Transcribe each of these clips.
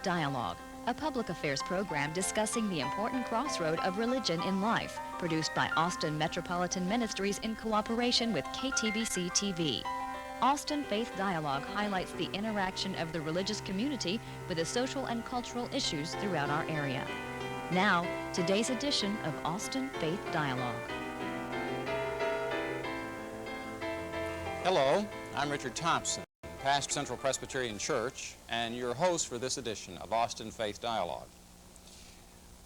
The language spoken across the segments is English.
Dialogue, a public affairs program discussing the important crossroad of religion in life, produced by Austin Metropolitan Ministries in cooperation with KTBC TV. Austin Faith Dialogue highlights the interaction of the religious community with the social and cultural issues throughout our area. Now, today's edition of Austin Faith Dialogue. Hello, I'm Richard Thompson, pastor of Central Presbyterian Church, and your host for this edition of Austin Faith Dialogue.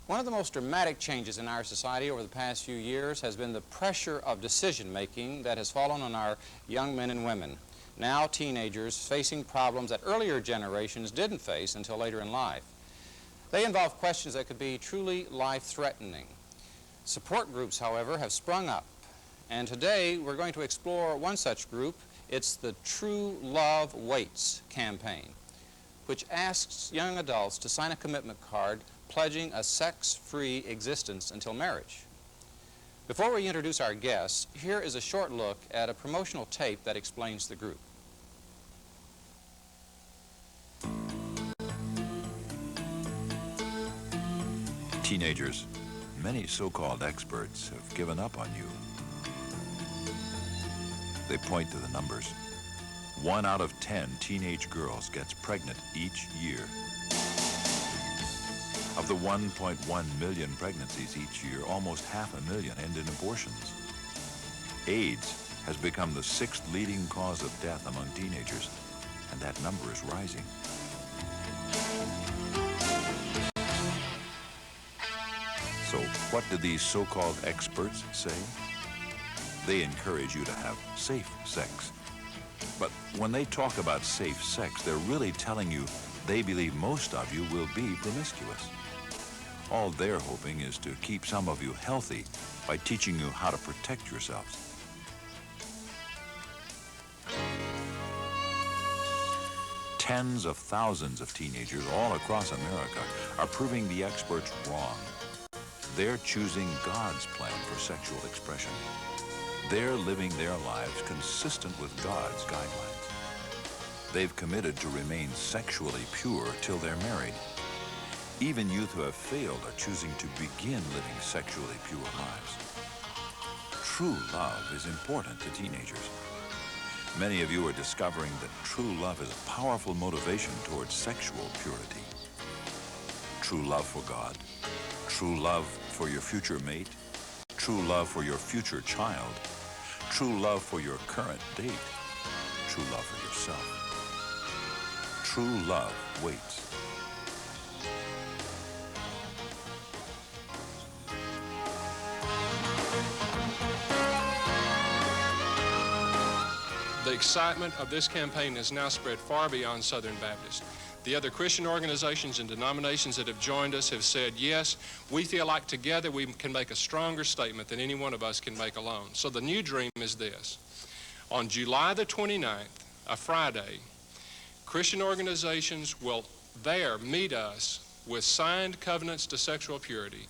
One of the most dramatic changes in our society over the past few years has been the pressure of decision-making that has fallen on our young men and women, now teenagers, facing problems that earlier generations didn't face until later in life. They involve questions that could be truly life-threatening. Support groups, however, have sprung up, and today we're going to explore one such group. It's the True Love Waits campaign, which asks young adults to sign a commitment card pledging a sex-free existence until marriage. Before we introduce our guests, here is a short look at a promotional tape that explains the group. Teenagers, many so-called experts have given up on you. They point to the numbers. 1 out of 10 teenage girls gets pregnant each year. Of the 1.1 million pregnancies each year, almost 500,000 end in abortions. AIDS has become the 6th leading cause of death among teenagers, and that number is rising. So what do these so-called experts say? They encourage you to have safe sex. But when they talk about safe sex, they're really telling you they believe most of you will be promiscuous. All they're hoping is to keep some of you healthy by teaching you how to protect yourselves. Tens of thousands of teenagers all across America are proving the experts wrong. They're choosing God's plan for sexual expression. They're living their lives consistent with God's guidelines. They've committed to remain sexually pure till they're married. Even youth who have failed are choosing to begin living sexually pure lives. True love is important to teenagers. Many of you are discovering that true love is a powerful motivation towards sexual purity. True love for God, true love for your future mate, true love for your future child, true love for your current date, true love for yourself. True love waits. The excitement of this campaign has now spread far beyond Southern Baptist. The other Christian organizations and denominations that have joined us have said, yes, we feel like together we can make a stronger statement than any one of us can make alone. So the new dream is this. On July the 29th, a Friday, Christian organizations will there meet us with signed covenants to sexual purity.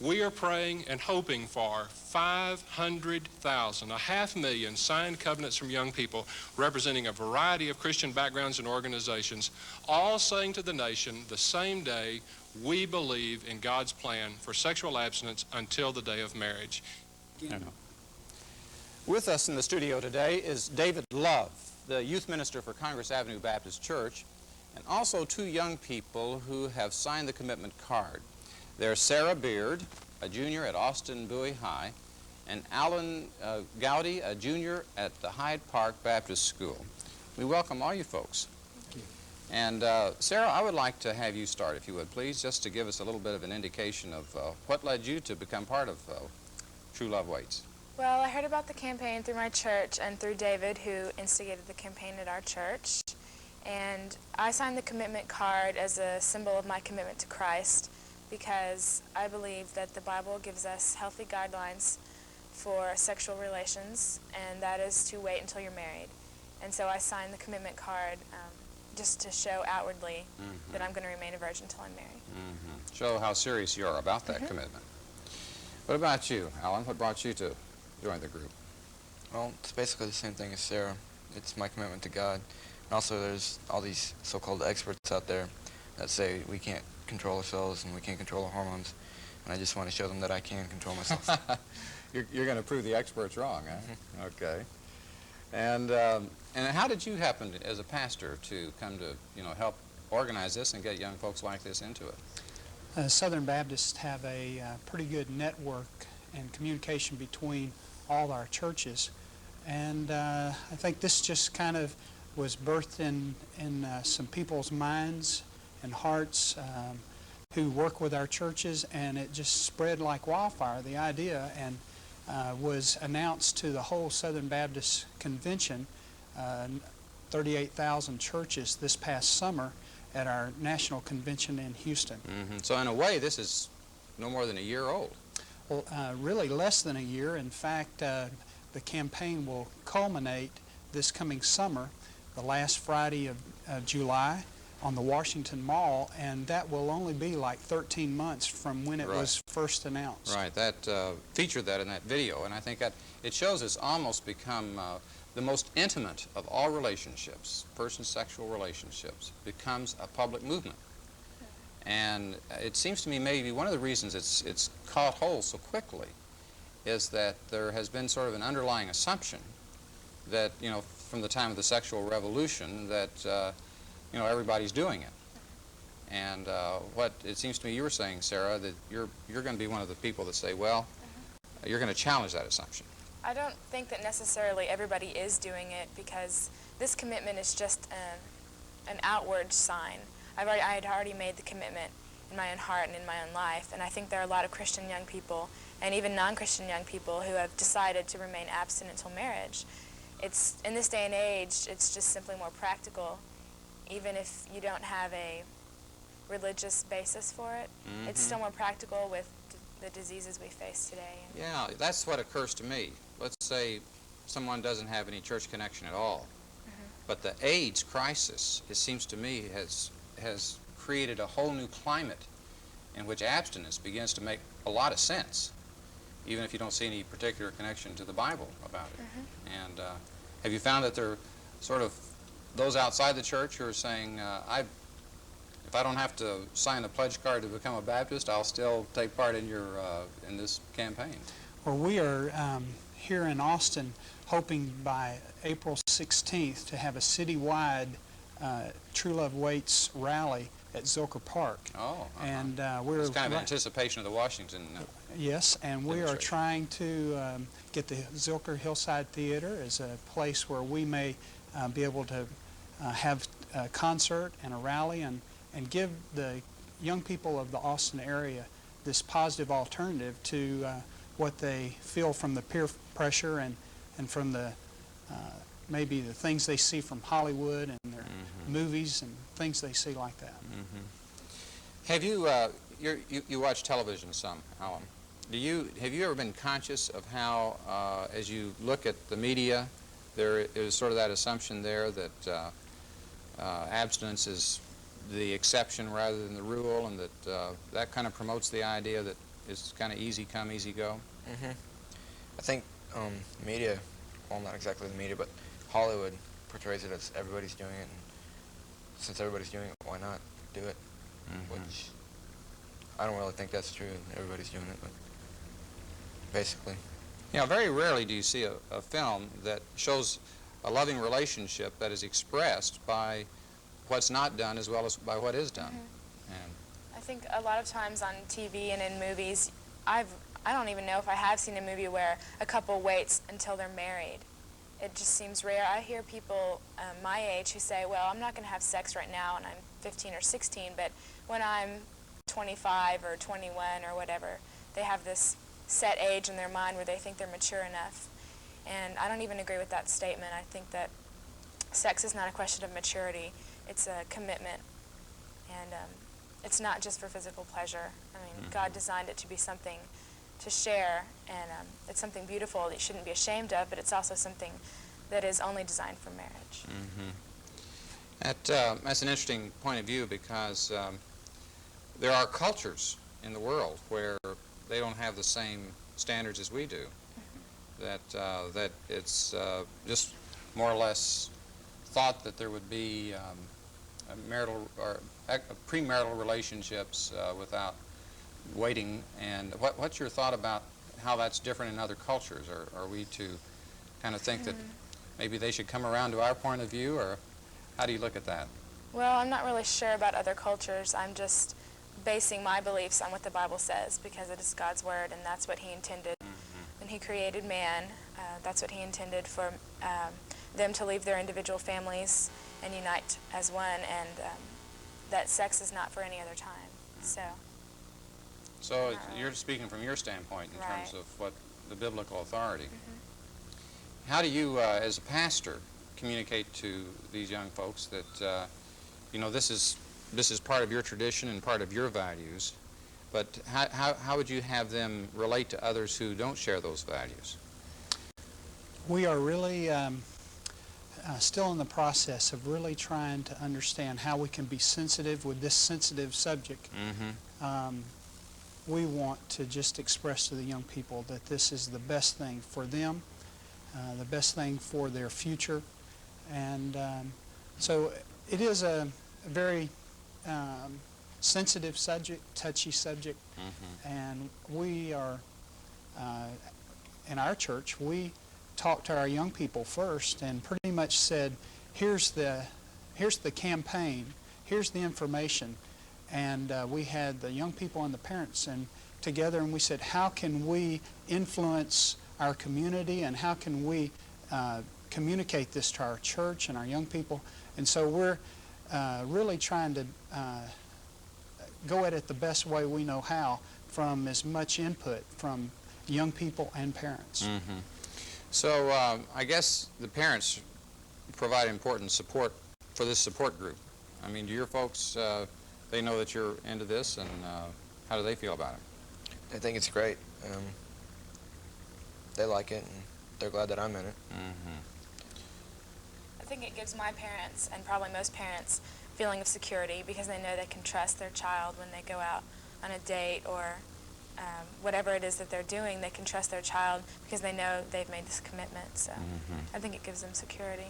We are praying and hoping for 500,000, 500,000 signed covenants from young people representing a variety of Christian backgrounds and organizations, all saying to the nation the same day, we believe in God's plan for sexual abstinence until the day of marriage. With us in the studio today is David Love, the youth minister for Congress Avenue Baptist Church, and also 2 young people who have signed the commitment card. They're Sarah Beard, a junior at Austin Bowie High, and Alan Gowdy, a junior at the Hyde Park Baptist School. We welcome all you folks. Thank you. And Sarah, I would like to have you start, if you would, please, just to give us a little bit of an indication of what led you to become part of True Love Waits. Well, I heard about the campaign through my church and through David, who instigated the campaign at our church. And I signed the commitment card as a symbol of my commitment to Christ, because I believe that the Bible gives us healthy guidelines for sexual relations, and that is to wait until you're married. And so I signed the commitment card just to show outwardly that I'm going to remain a virgin until I'm married. Show how serious you are about that commitment. What about you, Alan? What brought you to join the group? Well, it's basically the same thing as Sarah. It's my commitment to God. And also there's all these so-called experts out there that say we can't control ourselves and we can't control our hormones. And I just want to show them that I can control myself. You're going to prove the experts wrong, huh? Mm-hmm. Okay. And how did you happen to, as a pastor, to come to, help organize this and get young folks like this into it? Southern Baptists have a pretty good network and communication between all our churches, and I think this just kind of was birthed in some people's minds and hearts who work with our churches, and it just spread like wildfire, the idea, and was announced to the whole Southern Baptist Convention, 38,000 churches this past summer at our national convention in Houston. Mm-hmm. So in a way, this is no more than a year old. Well, really less than a year. In fact, the campaign will culminate this coming summer, the last Friday of July, on the Washington Mall, and that will only be like 13 months from when it was first announced. Right, that featured that in that video, and I think that it shows it's almost become the most intimate of all relationships, person-sexual relationships, becomes a public movement. And it seems to me maybe one of the reasons it's caught hold so quickly is that there has been sort of an underlying assumption that, from the time of the sexual revolution that, everybody's doing it. And what it seems to me you were saying, Sarah, that you're going to be one of the people that say, well, you're going to challenge that assumption. I don't think that necessarily everybody is doing it, because this commitment is just an outward sign. I had already made the commitment in my own heart and in my own life, and I think there are a lot of Christian young people and even non-Christian young people who have decided to remain abstinent until marriage. It's, in this day and age, it's just simply more practical, even if you don't have a religious basis for it. Mm-hmm. It's still more practical with the diseases we face today. Yeah, that's what occurs to me. Let's say someone doesn't have any church connection at all, but the AIDS crisis, it seems to me, has created a whole new climate in which abstinence begins to make a lot of sense, even if you don't see any particular connection to the Bible about it. And have you found that there are sort of those outside the church who are saying, if I don't have to sign a pledge card to become a Baptist, I'll still take part in your in this campaign? Well, we are here in Austin hoping by April 16th to have a citywide True Love Waits rally at Zilker Park. Oh, and we're it's kind of anticipation of the Washington. Yes, and we are trying to get the Zilker Hillside Theater as a place where we may be able to have a concert and a rally and give the young people of the Austin area this positive alternative to what they feel from the peer pressure and from the maybe the things they see from Hollywood and their movies and things they see like that. Have you you watch television some, Alan? Have you ever been conscious of how, as you look at the media, there is sort of that assumption there that abstinence is the exception rather than the rule, and that that kind of promotes the idea that it's kind of easy come, easy go? I think media, well, not exactly the media, but Hollywood portrays it as everybody's doing it, and since everybody's doing it, why not do it? Which I don't really think that's true. Everybody's doing it, but basically. Very rarely do you see a film that shows a loving relationship that is expressed by what's not done as well as by what is done. And I think a lot of times on TV and in movies, I don't even know if I have seen a movie where a couple waits until they're married. It just seems rare. I hear people my age who say, well, I'm not going to have sex right now and I'm 15 or 16, but when I'm 25 or 21 or whatever, they have this set age in their mind where they think they're mature enough. And I don't even agree with that statement. I think that sex is not a question of maturity. It's a commitment. And it's not just for physical pleasure. I mean, God designed it to be something to share, and it's something beautiful that you shouldn't be ashamed of, but it's also something that is only designed for marriage. That's an interesting point of view, because there are cultures in the world where they don't have the same standards as we do. That it's just more or less thought that there would be marital or premarital relationships without waiting. And what's your thought about how that's different in other cultures? Are we to kind of think that maybe they should come around to our point of view, or how do you look at that? Well, I'm not really sure about other cultures. I'm just basing my beliefs on what the Bible says, because it is God's word, and that's what he intended. When he created man, that's what he intended for them to leave their individual families and unite as one, and that sex is not for any other time. So you're speaking from your standpoint in Right. terms of what the biblical authority. How do you, as a pastor, communicate to these young folks that, you know, this is part of your tradition and part of your values, but how would you have them relate to others who don't share those values? We are really still in the process of really trying to understand how we can be sensitive with this sensitive subject. We want to just express to the young people that this is the best thing for them, the best thing for their future. And so it is a very sensitive subject, touchy subject, and we are, in our church, we talked to our young people first and pretty much said, here's the campaign, here's the information. And we had the young people and the parents and together, and we said, how can we influence our community, and how can we communicate this to our church and our young people? And so we're really trying to go at it the best way we know how, from as much input from young people and parents. So I guess the parents provide important support for this support group. I mean, do your folks, they know that you're into this, and how do they feel about it? I think it's great. They like it, and they're glad that I'm in it. I think it gives my parents, and probably most parents, feeling of security, because they know they can trust their child when they go out on a date or whatever it is that they're doing. They can trust their child because they know they've made this commitment. So I think it gives them security.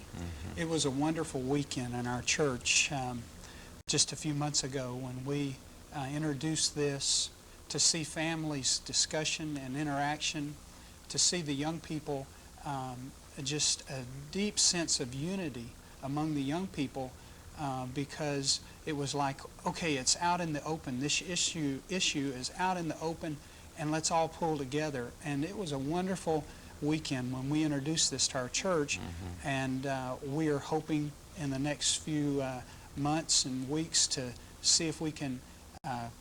It was a wonderful weekend in our church just a few months ago when we introduced this, to see families' discussion and interaction, to see the young people, just a deep sense of unity among the young people, because it was like, okay, it's out in the open. This issue is out in the open, and let's all pull together. And it was a wonderful weekend when we introduced this to our church, and we are hoping in the next few months and weeks to see if we can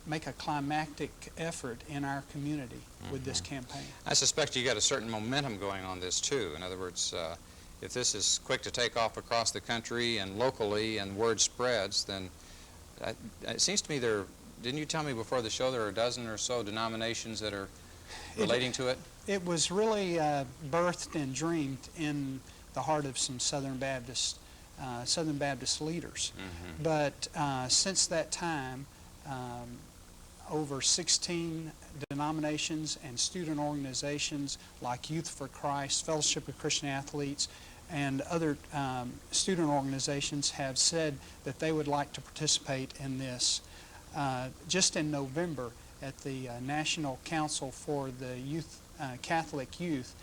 make a climactic effort in our community with this campaign. I suspect you got a certain momentum going on this too. In other words, if this is quick to take off across the country and locally and word spreads, then it seems to me didn't you tell me before the show there are a dozen or so denominations that are relating to it? It was really birthed and dreamed in the heart of some Southern Baptist leaders. But since that time, over 16 denominations and student organizations like Youth for Christ, Fellowship of Christian Athletes, and other student organizations have said that they would like to participate in this. Just in November, at the National Council for the Catholic Youth,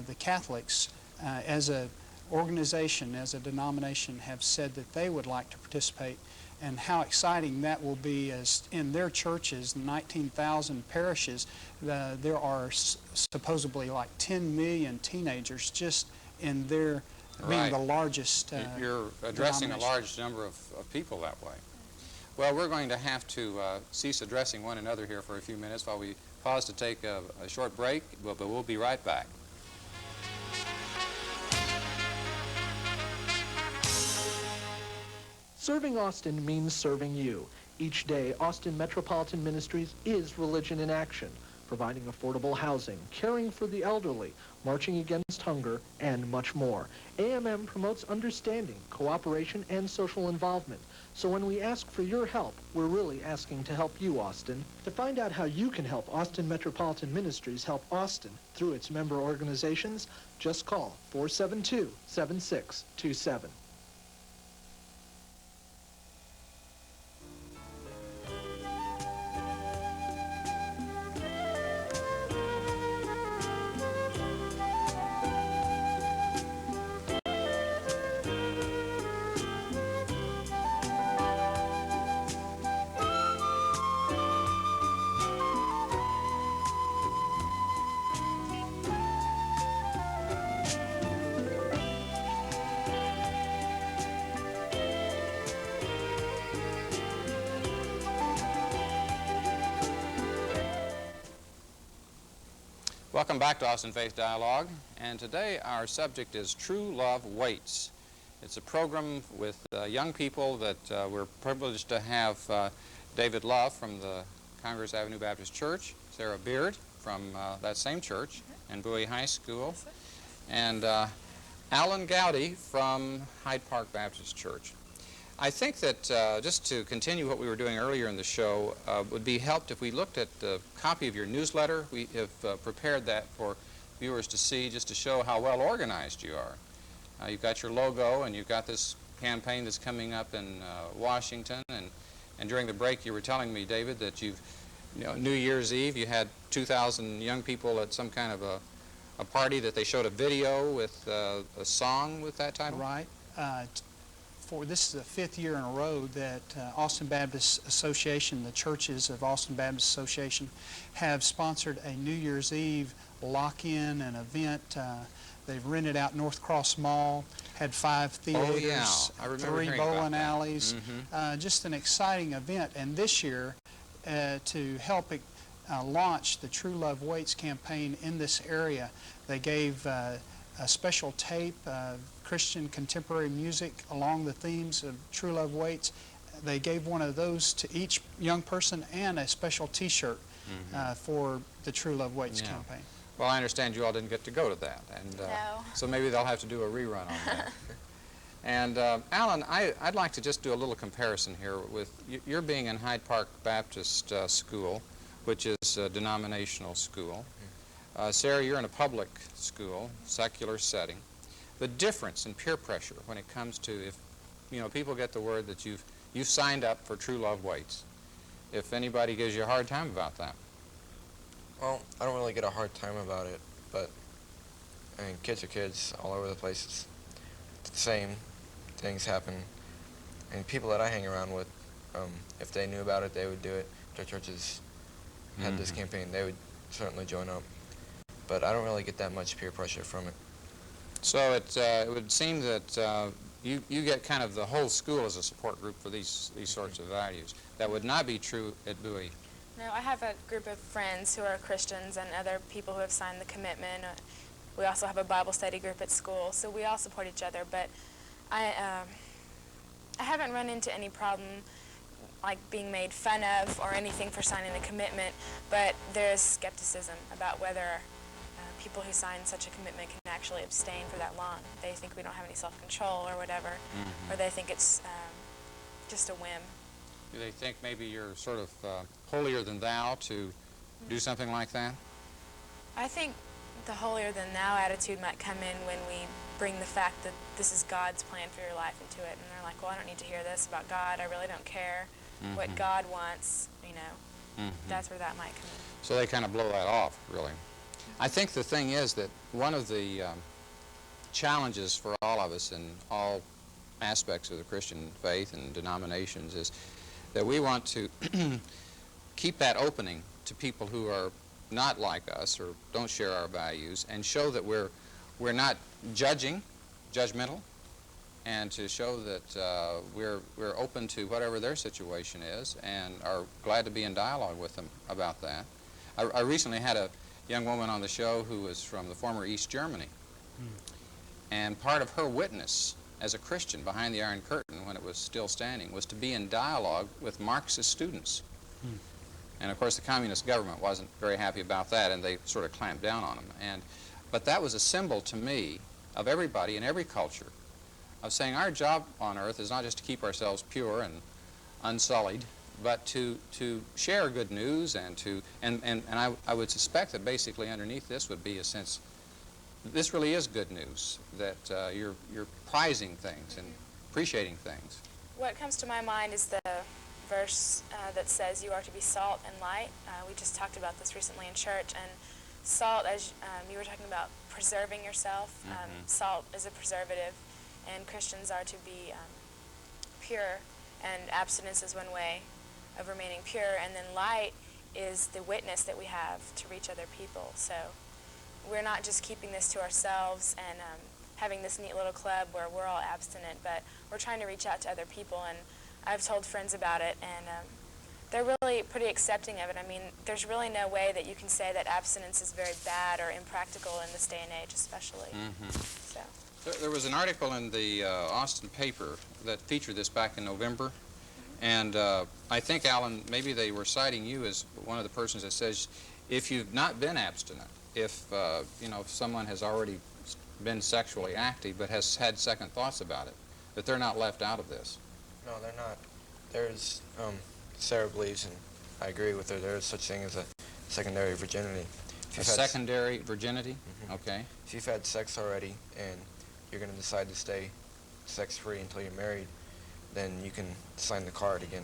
the Catholics, as an organization, as a denomination, have said that they would like to participate. And how exciting that will be, as in their churches, 19,000 parishes, there are supposedly like 10 million teenagers just in their being the largest You're addressing a large number of people that way. Well, we're going to have to cease addressing one another here for a few minutes while we pause to take a short break, but we'll be right back. Serving Austin means serving you. Each day, Austin Metropolitan Ministries is religion in action, providing affordable housing, caring for the elderly, marching against hunger, and much more. AMM promotes understanding, cooperation, and social involvement. So when we ask for your help, we're really asking to help you, Austin. To find out how you can help Austin Metropolitan Ministries help Austin through its member organizations, just call 472-7627. Welcome back to Austin Faith Dialogue, and today our subject is True Love Waits. It's a program with young people that we're privileged to have David Love from the Congress Avenue Baptist Church, Sarah Beard from that same church and Bowie High School, and Alan Gowdy from Hyde Park Baptist Church. I think that just to continue what we were doing earlier in the show would be helped if we looked at the copy of your newsletter. We have prepared that for viewers to see, just to show how well organized you are. You've got your logo, and you've got this campaign that's coming up in Washington, and during the break you were telling me, David, that New Year's Eve you had 2,000 young people at some kind of a party that they showed a video with a song with that title? Right. This is the 5th year in a row that Austin Baptist Association, the churches of Austin Baptist Association, have sponsored a New Year's Eve lock-in, an event. They've rented out North Cross Mall, had 5 theaters, 3 bowling alleys, just an exciting event. And this year, to help launch the True Love Waits campaign in this area, they gave a special tape of Christian contemporary music along the themes of True Love Waits. They gave one of those to each young person and a special T-shirt for the True Love Waits campaign. Well, I understand you all didn't get to go to that, and No. so maybe they'll have to do a rerun on that. And Alan, I'd like to just do a little comparison here with you're being in Hyde Park Baptist School, which is a denominational school. Sarah, you're in a public school, secular setting. The difference in peer pressure when it comes to if people get the word that you've signed up for True Love Waits, if anybody gives you a hard time about that. Well, I don't really get a hard time about it, but I mean, kids are kids all over the place. It's the same things happen. And people that I hang around with, if they knew about it, they would do it. If their churches had this campaign, they would certainly join up. But I don't really get that much peer pressure from it. So it would seem that you get kind of the whole school as a support group for these sorts of values. That would not be true at Bowie. No, I have a group of friends who are Christians and other people who have signed the commitment. We also have a Bible study group at school, so we all support each other. But I haven't run into any problem like being made fun of or anything for signing the commitment, but there's skepticism about whether people who sign such a commitment can actually abstain for that long. They think we don't have any self-control or whatever, or they think it's just a whim. Do they think maybe you're sort of holier than thou to do something like that? I think the holier than thou attitude might come in when we bring the fact that this is God's plan for your life into it, and they're like, well, I don't need to hear this about God. I really don't care what God wants, That's where that might come in. So they kind of blow that off, really. I think the thing is that one of the challenges for all of us in all aspects of the Christian faith and denominations is that we want to keep that opening to people who are not like us or don't share our values, and show that we're not judgmental, and to show that we're open to whatever their situation is and are glad to be in dialogue with them about that. I recently had a young woman on the show who was from the former East Germany, and part of her witness as a Christian behind the Iron Curtain when it was still standing was to be in dialogue with Marxist students. And of course the communist government wasn't very happy about that, and they sort of clamped down on them. But that was a symbol to me of everybody in every culture of saying our job on earth is not just to keep ourselves pure and unsullied, but to share good news and I would suspect that basically underneath this would be a sense this really is good news, that you're prizing things and appreciating things. What comes to my mind is the verse that says you are to be salt and light. We just talked about this recently in church, and salt, as you were talking about preserving yourself, salt is a preservative, and Christians are to be pure, and abstinence is one way of remaining pure, and then light is the witness that we have to reach other people. So we're not just keeping this to ourselves and having this neat little club where we're all abstinent, but we're trying to reach out to other people. And I've told friends about it, and they're really pretty accepting of it. I mean, there's really no way that you can say that abstinence is very bad or impractical in this day and age, especially. So. There was an article in the Austin paper that featured this back in November, and I think, Alan, maybe they were citing you as one of the persons that says if you've not been abstinent, if if someone has already been sexually active but has had second thoughts about it, that they're not left out of this. No, they're not. There's, Sarah believes, and I agree with her, there is such thing as a secondary virginity. A secondary virginity? Okay. If you've had sex already and you're going to decide to stay sex-free until you're married, then you can sign the card again.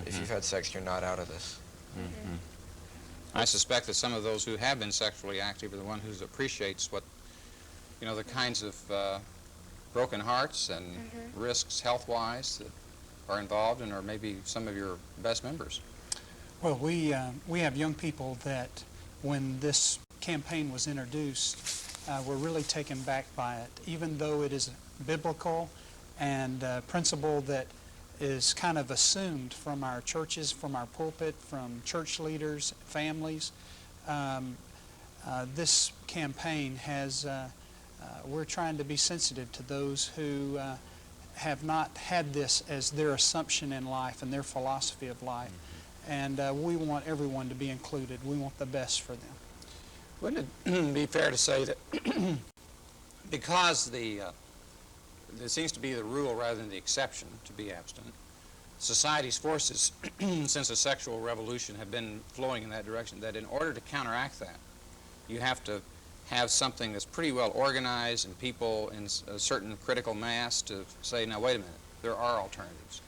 If you've had sex, you're not out of this. I suspect that some of those who have been sexually active are the one who appreciates what, the kinds of broken hearts and risks health-wise that are involved and are maybe some of your best members. Well, we have young people that when this campaign was introduced were really taken back by it, even though it is biblical and a principle that is kind of assumed from our churches, from our pulpit, from church leaders, families. This campaign has, we're trying to be sensitive to those who have not had this as their assumption in life and their philosophy of life. And we want everyone to be included. We want the best for them. Wouldn't it be fair to say that because there seems to be the rule rather than the exception to be abstinent, society's forces since the sexual revolution have been flowing in that direction, that in order to counteract that, you have to have something that's pretty well organized and people in a certain critical mass to say, now wait a minute, there are alternatives.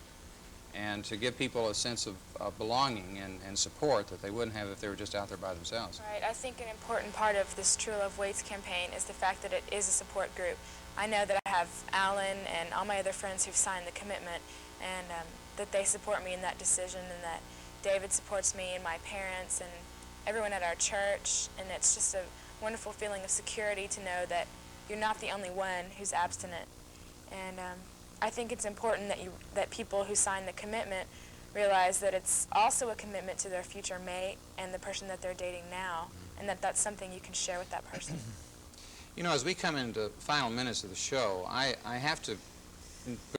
And to give people a sense of belonging and support that they wouldn't have if they were just out there by themselves. Right. I think an important part of this True Love Waits campaign is the fact that it is a support group. I know that I have Alan and all my other friends who've signed the commitment, and that they support me in that decision, and that David supports me and my parents and everyone at our church, and it's just a wonderful feeling of security to know that you're not the only one who's abstinent. And I think it's important that people who sign the commitment realize that it's also a commitment to their future mate and the person that they're dating now, and that that's something you can share with that person. As we come into final minutes of the show, I have to,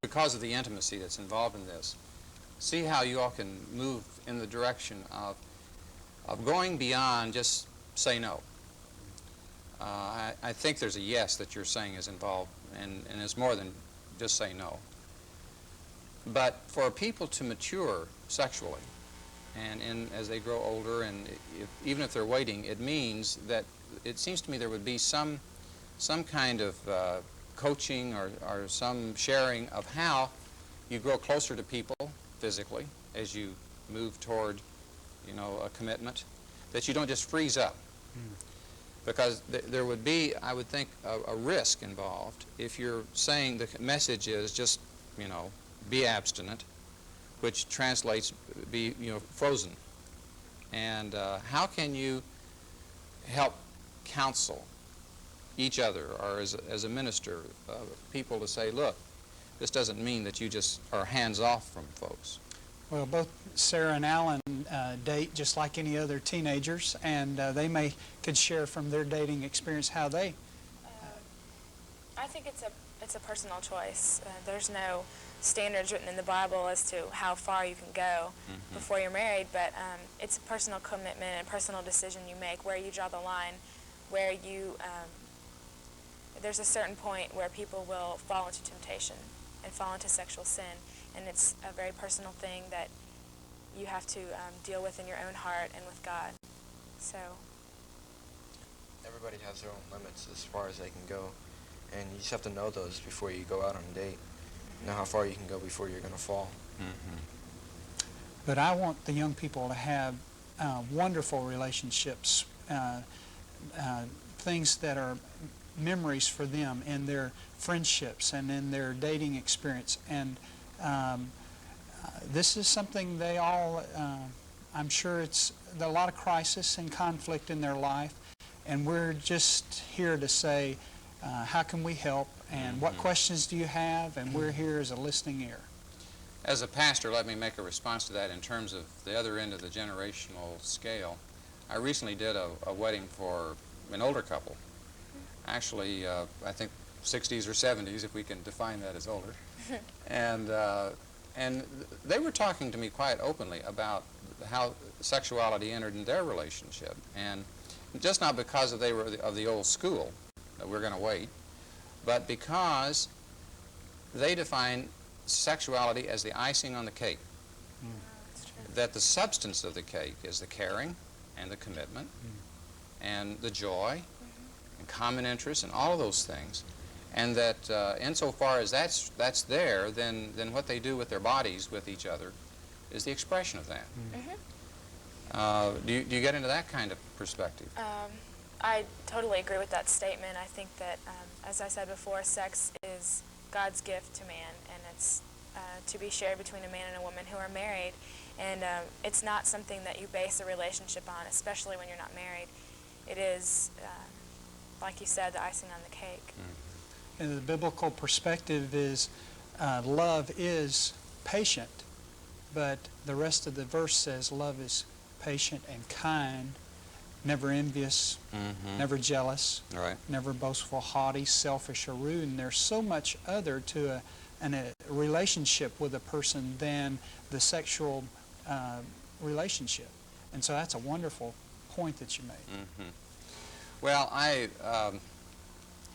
because of the intimacy that's involved in this, see how you all can move in the direction of going beyond just say no. I think there's a yes that you're saying is involved, and it's more than just say no. But for people to mature sexually, and as they grow older, and even if they're waiting, it means that it seems to me there would be some kind of coaching or some sharing of how you grow closer to people physically as you move toward, a commitment, that you don't just freeze up. Because there would be, I would think, a risk involved if you're saying the message is just, be abstinent, which translates be, frozen. And how can you help counsel each other, or as a minister, people to say, look, this doesn't mean that you just are hands off from folks? Well, both Sarah and Alan date just like any other teenagers, and they could share from their dating experience how they... I think it's a personal choice. There's no standards written in the Bible as to how far you can go before you're married, but it's a personal commitment and personal decision you make where you draw the line, where you... there's a certain point where people will fall into temptation and fall into sexual sin, and it's a very personal thing that you have to deal with in your own heart and with God. So everybody has their own limits as far as they can go, and you just have to know those before you go out on a date. Know how far you can go before you're going to fall. But I want the young people to have wonderful relationships, things that are memories for them in their friendships and in their dating experience. And this is something they all, I'm sure it's a lot of crisis and conflict in their life, and we're just here to say, how can we help, and what questions do you have, and we're here as a listening ear. As a pastor, let me make a response to that in terms of the other end of the generational scale. I recently did a wedding for an older couple. Actually, I think 60s or 70s, if we can define that as older. And they were talking to me quite openly about how sexuality entered in their relationship. And just not because they were of the old school, that we're going to wait, but because they define sexuality as the icing on the cake. That the substance of the cake is the caring and the commitment and the joy and common interests and all of those things. And that insofar as that's there, then what they do with their bodies with each other is the expression of that. Do you get into that kind of perspective? I totally agree with that statement. I think that, as I said before, sex is God's gift to man, and it's to be shared between a man and a woman who are married. And it's not something that you base a relationship on, especially when you're not married. It is, like you said, the icing on the cake. And the biblical perspective is love is patient, but the rest of the verse says love is patient and kind, never envious, never jealous, never boastful, haughty, selfish, or rude. And there's so much other to a relationship with a person than the sexual relationship. And so that's a wonderful point that you made. Well, I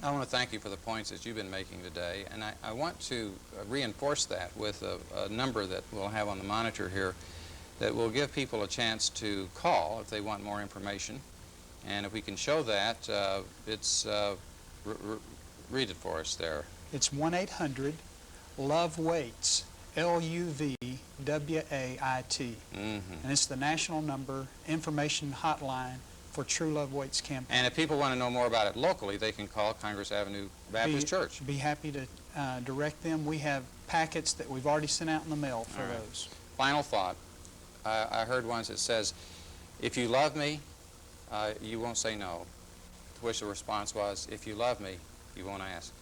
want to thank you for the points that you've been making today, and I want to reinforce that with a number that we'll have on the monitor here that will give people a chance to call if they want more information. And if we can show that, read it for us there. It's 1-800-LOVE-WAITS, L-U-V-W-A-I-T. And it's the national number, information hotline for True Love Waits campaign. And if people want to know more about it locally, they can call Congress Avenue Baptist Church. Be happy to direct them. We have packets that we've already sent out in the mail for those. Final thought. I heard once it says, if you love me, you won't say no. To which the response was, if you love me, you won't ask.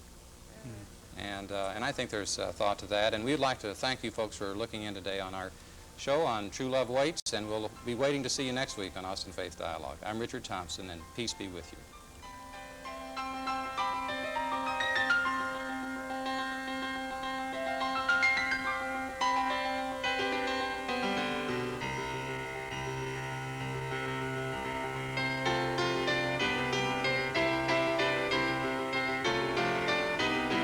And I think there's thought to that. And we'd like to thank you folks for looking in today on our show on True Love Waits, and we'll be waiting to see you next week on Austin Faith Dialogue. I'm Richard Thompson, and peace be with you.